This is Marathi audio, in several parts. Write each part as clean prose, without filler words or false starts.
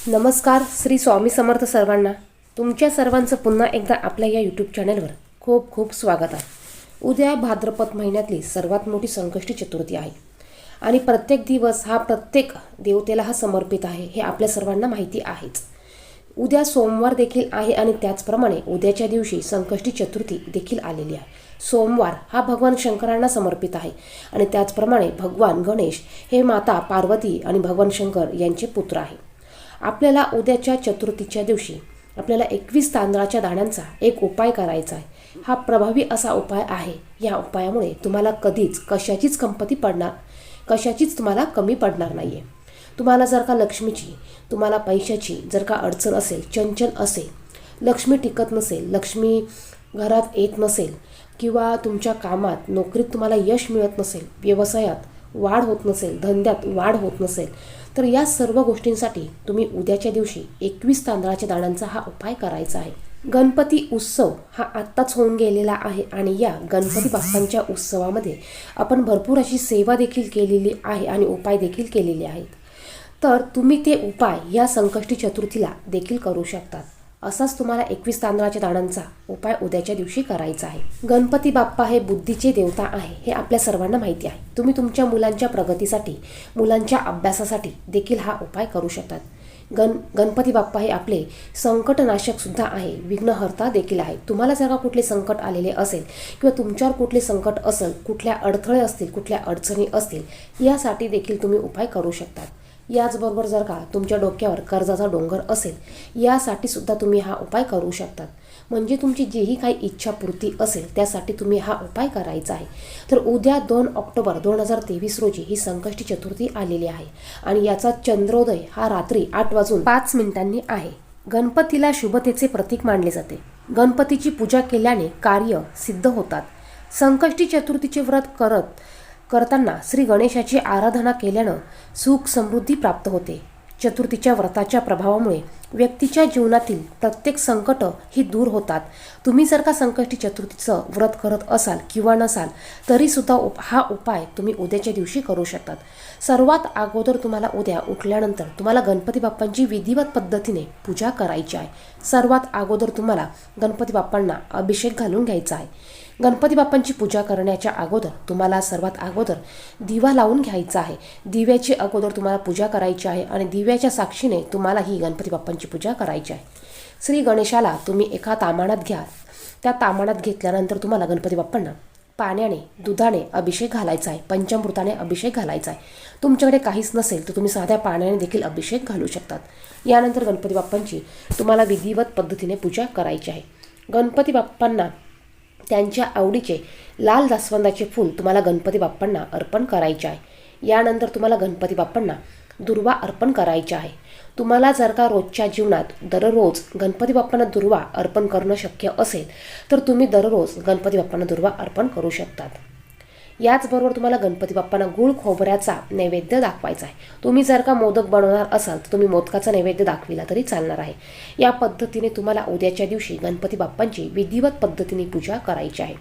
नमस्कार. श्री स्वामी समर्थ सर्वांना. तुमच्या सर्वांचं पुन्हा एकदा आपल्या या यूट्यूब चॅनलवर खूप खूप स्वागत आहे. उद्या भाद्रपद महिन्यातली सर्वात मोठी संकष्टी चतुर्थी आहे आणि प्रत्येक दिवस हा प्रत्येक देवतेला हा समर्पित आहे हे आपल्या सर्वांना माहिती आहेच. उद्या सोमवार देखील आहे आणि त्याचप्रमाणे उद्याच्या दिवशी संकष्टी चतुर्थी देखील आलेली आहे. सोमवार हा भगवान शंकरांना समर्पित आहे आणि त्याचप्रमाणे भगवान गणेश हे माता पार्वती आणि भगवान शंकर यांचे पुत्र आहे. आपल्याला उद्याच्या चतुर्थीच्या दिवशी आपल्याला 21 तांदळाच्या दाण्यांचा एक उपाय करायचा आहे. हा प्रभावी असा उपाय आहे. या उपायामुळे तुम्हाला कधीच कशाचीच तुम्हाला कमी पडणार नाही आहे. तुम्हाला जर का लक्ष्मीची, तुम्हाला पैशाची जर का अडचण असेल, चंचल असेल, लक्ष्मी टिकत नसेल, लक्ष्मी घरात येत नसेल किंवा तुमच्या कामात नोकरीत तुम्हाला यश मिळत नसेल, व्यवसायात वाढ होत नसेल, धंद्यात वाढ होत नसेल, तर या सर्व गोष्टींसाठी तुम्ही उद्याच्या दिवशी 21 तांदळाच्या दाण्यांचा हा उपाय करायचा आहे. गणपती उत्सव हा आत्ताच होऊन गेलेला आहे आणि या गणपती बाप्पांच्या उत्सवामध्ये आपण भरपूर अशी सेवा देखील केलेली आहे आणि उपाय देखील केलेले आहेत. तर तुम्ही ते उपाय या संकष्टी चतुर्थीला देखील करू शकतात. असाच तुम्हाला 21 तांदळाच्या दाण्यांचा उपाय उद्याच्या दिवशी करायचा आहे. गणपती बाप्पा हे बुद्धीचे देवता आहे हे आपल्या सर्वांना माहिती आहे. तुम्ही तुमच्या मुलांच्या प्रगतीसाठी, मुलांच्या अभ्यासासाठी देखील हा उपाय करू शकतात. गणपती बाप्पा हे आपले संकटनाशक सुद्धा आहे, विघ्नहर्ता देखील आहे. तुम्हाला जर का कुठले संकट आलेले असेल किंवा तुमच्यावर कुठले संकट असेल, कुठल्या अडथळे असतील, कुठल्या अडचणी असतील, यासाठी देखील तुम्ही उपाय करू शकतात. याचबरोबर जर का तुमच्या डोक्यावर कर्जाचा डोंगर असेल, यासाठी सुद्धा तुम्ही हा उपाय करू शकतात. म्हणजे तुमची जीही काही इच्छापूर्ती असेल त्यासाठी तुम्ही हा उपाय करायचा आहे. तर उद्या 2 ऑक्टोबर 2023 रोजी ही संकष्टी चतुर्थी आलेली आहे आणि याचा चंद्रोदय हा रात्री 8:05 आहे. गणपतीला शुभतेचे प्रतीक मानले जाते. गणपतीची पूजा केल्याने कार्य सिद्ध होतात. संकष्टी चतुर्थीचे व्रत करताना श्री गणेशाची आराधना केल्यानं सुख समृद्धी प्राप्त होते. चतुर्थीच्या व्रताच्या प्रभावामुळे व्यक्तीच्या जीवनातील प्रत्येक संकट ही दूर होतात. तुम्ही जर का संकष्टी चतुर्थीचं व्रत करत असाल किंवा नसाल तरीसुद्धा हा उपाय तुम्ही उद्याच्या दिवशी करू शकतात. सर्वात अगोदर तुम्हाला उद्या उठल्यानंतर तुम्हाला गणपती बाप्पांची विधिवत पद्धतीने पूजा करायची आहे. सर्वात अगोदर तुम्हाला गणपती बाप्पांना अभिषेक घालून घ्यायचा आहे. गणपती बाप्पांची पूजा करण्याच्या अगोदर तुम्हाला सर्वात अगोदर दिवा लावून घ्यायचा आहे. दिव्याची अगोदर तुम्हाला पूजा करायची आहे आणि दिव्याच्या साक्षीने तुम्हाला ही गणपती बाप्पांची पूजा करायची आहे. श्री गणेशाला तुम्ही एका तामाणात घ्या. त्या तामाणात घेतल्यानंतर तुम्हाला गणपती बाप्पांना पाण्याने, दुधाने अभिषेक घालायचा आहे, पंचामृताने अभिषेक घालायचा आहे. तुमच्याकडे काहीच नसेल तर तुम्ही साध्या पाण्याने देखील अभिषेक घालू शकतात. यानंतर गणपती बाप्पांची तुम्हाला विधिवत पद्धतीने पूजा करायची आहे. गणपती बाप्पांना त्यांच्या आवडीचे लाल जास्वंदाचे फूल तुम्हाला गणपती बाप्पांना अर्पण करायचे आहे. यानंतर तुम्हाला गणपती बाप्पांना दुर्वा अर्पण करायचे आहे. तुम्हाला जर का रोजच्या जीवनात दररोज गणपती बाप्पांना दुर्वा अर्पण करणं शक्य असेल तर तुम्ही दररोज गणपती बाप्पांना दुर्वा अर्पण करू शकतात. याचबरोबर तुम्हाला गणपती बाप्पांना गूळ खोबऱ्याचा नैवेद्य दाखवायचा आहे. तुम्ही जर का मोदक बनवणार असाल तर तुम्ही मोदकाचा नैवेद्य दाखविला तरी चालणार आहे. या पद्धतीने तुम्हाला उद्याच्या दिवशी गणपती बाप्पांची विधिवत पद्धतीने पूजा करायची आहे.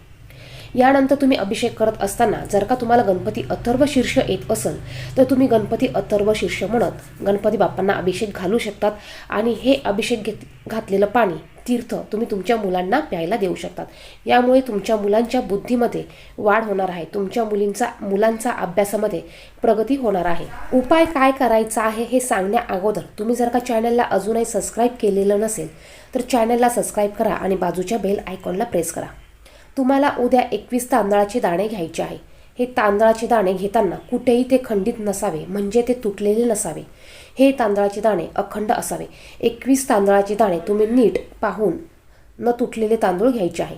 यानंतर तुम्ही अभिषेक करत असताना जर का तुम्हाला गणपती अथर्व शीर्ष येत असेल तर तुम्ही गणपती अथर्व शीर्ष म्हणत गणपती बाप्पांना अभिषेक घालू शकतात आणि हे अभिषेक घातलेलं पाणी, तीर्थ तुम्ही तुमच्या मुलांना प्यायला देऊ शकतात. यामुळे तुमच्या मुलांच्या बुद्धीमध्ये वाढ होणार आहे. तुमच्या मुलांचा अभ्यासामध्ये प्रगती होणार आहे. उपाय काय करायचा आहे हे सांगण्या अगोदर तुम्ही जर का चॅनलला अजूनही सबस्क्राईब केलेलं नसेल तर चॅनलला सबस्क्राईब करा आणि बाजूच्या बेल आयकॉनला प्रेस करा. तुम्हाला उद्या 21 तांदळाचे दाणे घ्यायचे आहे. हे तांदळाचे दाणे घेताना कुठेही ते खंडित नसावे, म्हणजे ते तुटलेले नसावे. हे तांदळाचे दाणे अखंड असावे. 21 तांदळाचे दाणे तुम्ही नीट पाहून न तुटलेले तांदूळ घ्यायचे आहे.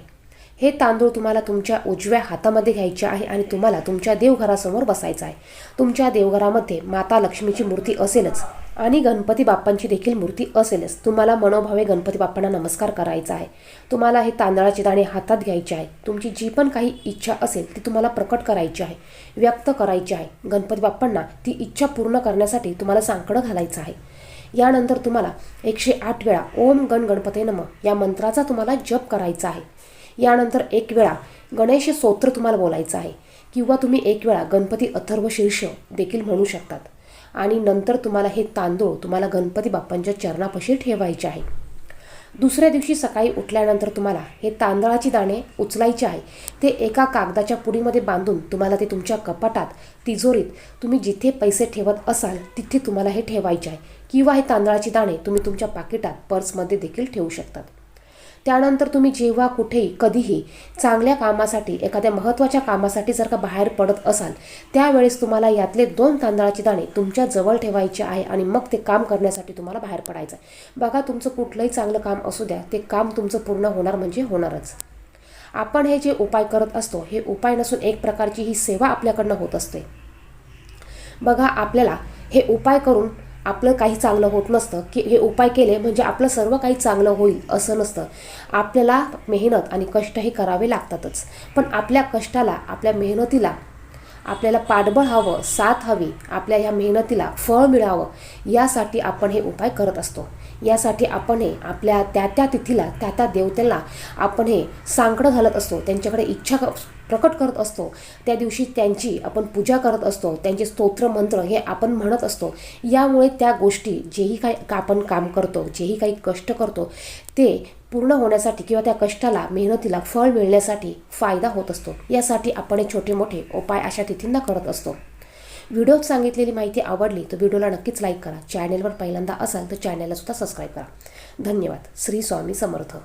हे तांदूळ तुम्हाला तुमच्या उजव्या हातामध्ये घ्यायचे आहे आणि तुम्हाला तुमच्या देवघरासमोर बसायचं आहे. तुमच्या देवघरामध्ये माता लक्ष्मीची मूर्ती असेलच आणि गणपती बाप्पांची देखील मूर्ती असेलच. तुम्हाला मनोभावे गणपती बाप्पांना नमस्कार करायचा आहे. तुम्हाला हे तांदळाचे दाणे हातात घ्यायचे आहे. तुमची जी पण काही इच्छा असेल ती तुम्हाला प्रकट करायची आहे, व्यक्त करायची आहे. गणपती बाप्पांना ती इच्छा पूर्ण करण्यासाठी तुम्हाला सांकडं घालायचं आहे. यानंतर तुम्हाला 108 वेळा ओम गण गणपते नमः या मंत्राचा तुम्हाला जप करायचा आहे. यानंतर 1 वेळा गणेश स्तोत्र तुम्हाला बोलायचं आहे किंवा तुम्ही 1 वेळा गणपती अथर्व शीर्ष देखील म्हणू शकतात. आणि नंतर तुम्हाला हे तांदूळ तुम्हाला गणपती बाप्पांच्या चरणापाशी ठेवायचे आहे. दुसऱ्या दिवशी सकाळी उठल्यानंतर तुम्हाला हे तांदळाचे दाणे उचलायचे आहे. ते एका कागदाच्या पुडीमध्ये बांधून तुम्हाला ते तुमच्या कपाटात, तिजोरीत, तुम्ही जिथे पैसे ठेवत असाल तिथे तुम्हाला हे ठेवायचे आहे. किंवा हे तांदळाचे दाणे तुम्ही तुमच्या पाकिटात, पर्समध्ये देखील ठेवू शकतात. त्यानंतर तुम्ही जेव्हा कुठेही कधीही चांगल्या कामासाठी, एखाद्या महत्त्वाच्या कामासाठी जर का बाहेर पडत असाल, त्यावेळेस तुम्हाला यातले 2 तांदळाचे दाणे तुमच्या जवळ ठेवायचे आहे आणि मग ते काम करण्यासाठी तुम्हाला बाहेर पडायचं आहे. बघा, तुमचं कुठलंही चांगलं काम असू द्या, ते काम तुमचं पूर्ण होणार म्हणजे होणारच. आपण हे जे उपाय करत असतो, हे उपाय नसून एक प्रकारची ही सेवा आपल्याकडनं होत असते. बघा, आपल्याला हे उपाय करून आपलं काही चांगलं होत नसतं, की हे उपाय केले म्हणजे आपलं सर्व काही चांगलं होईल असं नसतं. आपल्याला मेहनत आणि कष्टही करावे लागतातच. पण आपल्या कष्टाला, आपल्या मेहनतीला आपल्याला पाठबळ हवं, साथ हवी, आपल्या ह्या मेहनतीला फळ मिळावं, यासाठी आपण हे उपाय करत असतो. यासाठी आपण हे आपल्या त्या तिथीला, त्या देवतेला आपण हे सांकडं घालत असतो, त्यांच्याकडे इच्छा प्रकट करत असतो. त्या दिवशी त्यांची आपण पूजा करत असतो, त्यांचे स्तोत्र मंत्र हे आपण म्हणत असतो. यामुळे त्या गोष्टी, जेही काही आपण काम करतो, जेही काही कष्ट करतो, ते पूर्ण होण्यासाठी किंवा त्या कष्टाला, मेहनतीला फळ मिळण्यासाठी फायदा होत असतो. यासाठी आपण हे छोटे मोठे उपाय अशा तिथींना करत असतो. व्हिडिओत सांगितलेली माहिती आवडली तर व्हिडिओला नक्कीच लाईक करा. चॅनेलवर पहिल्यांदा असाल तर चॅनेलला सुद्धा सबस्क्राईब करा. धन्यवाद. श्री स्वामी समर्थ.